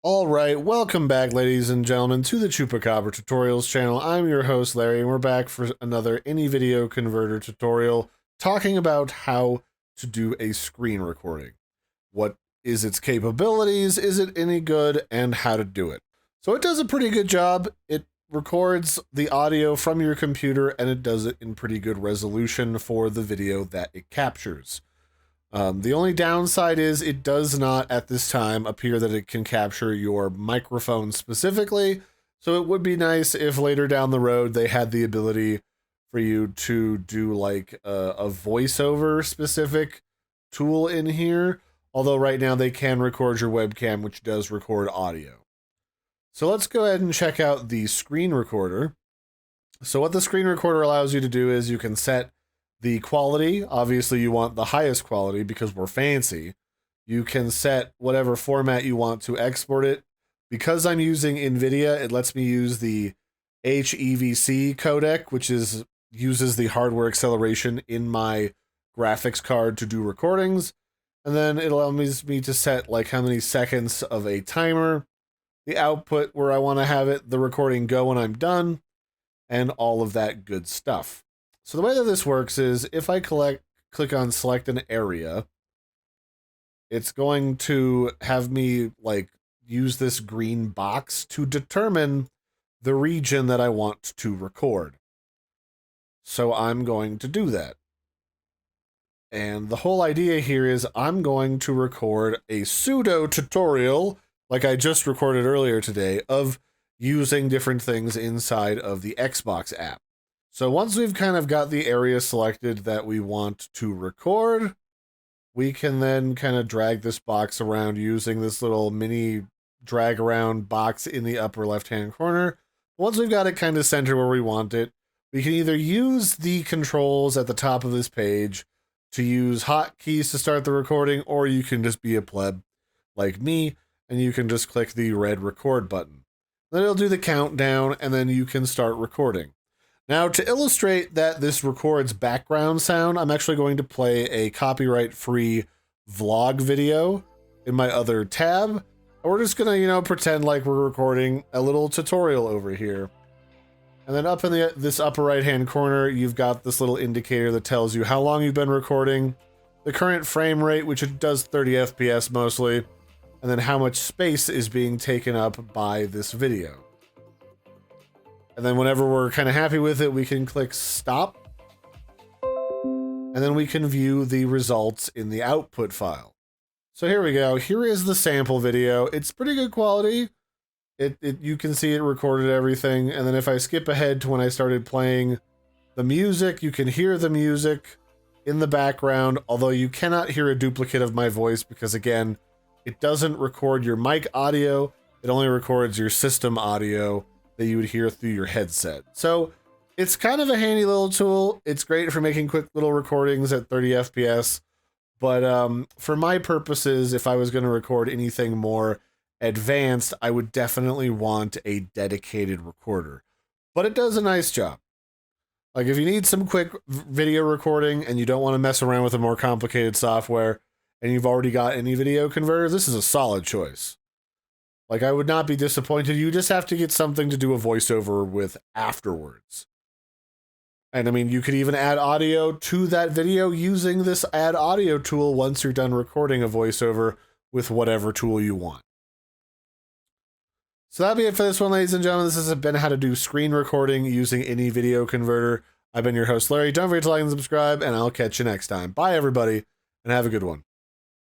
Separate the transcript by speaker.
Speaker 1: All right, welcome back, ladies and gentlemen, to the Chupacabra Tutorials channel. I'm your host, Larry, and we're back for another any video converter tutorial talking about how to do a screen recording. What is its capabilities, is it any good, and how to do it. So it does a pretty good job. It records the audio from your computer, and it does it in pretty good resolution for the video that it captures. The only downside is it does not, at this time, appear that it can capture your microphone specifically, so it would be nice if later down the road they had the ability for you to do like a voiceover specific tool in here, although right now they can record your webcam, which does record audio. So let's go ahead and check out the screen recorder. So what the screen recorder allows you to do is you can set the quality. Obviously you want the highest quality because we're fancy. You can set whatever format you want to export it. Because I'm using NVIDIA, it lets me use the HEVC codec, which uses the hardware acceleration in my graphics card to do recordings. And then it allows me to set like how many seconds of a timer, the output where I want to have it, the recording go when I'm done, and all of that good stuff. So the way that this works is if I click on select an area, it's going to have me like use this green box to determine the region that I want to record. So I'm going to do that. And the whole idea here is I'm going to record a pseudo tutorial, like I just recorded earlier today, of using different things inside of the Xbox app. So once we've kind of got the area selected that we want to record, we can then kind of drag this box around using this little mini drag around box in the upper left-hand corner. Once we've got it kind of centered where we want it, we can either use the controls at the top of this page to use hotkeys to start the recording, or you can just be a pleb like me, and you can just click the red record button. Then it'll do the countdown, and then you can start recording. Now, to illustrate that this records background sound, I'm actually going to play a copyright-free vlog video in my other tab. And we're just going to, pretend like we're recording a little tutorial over here. And then up in this upper right-hand corner, you've got this little indicator that tells you how long you've been recording, the current frame rate, which it does 30 FPS mostly, and then how much space is being taken up by this video. And then whenever we're kind of happy with it, we can click stop. And then we can view the results in the output file. So here we go. Here is the sample video. It's pretty good quality. You can see it recorded everything. And then if I skip ahead to when I started playing the music, you can hear the music in the background, although you cannot hear a duplicate of my voice because, again, it doesn't record your mic audio. It only records your system audio that you would hear through your headset. So it's kind of a handy little tool. It's great for making quick little recordings at 30 FPS. But for my purposes, if I was going to record anything more advanced, I would definitely want a dedicated recorder. But it does a nice job. Like if you need some quick video recording and you don't want to mess around with a more complicated software and you've already got any video converter, this is a solid choice. Like, I would not be disappointed. You just have to get something to do a voiceover with afterwards. And I mean, you could even add audio to that video using this add audio tool once you're done recording a voiceover with whatever tool you want. So that'll be it for this one, ladies and gentlemen. This has been how to do screen recording using any video converter. I've been your host, Larry. Don't forget to like and subscribe, and I'll catch you next time. Bye, everybody, and have a good one.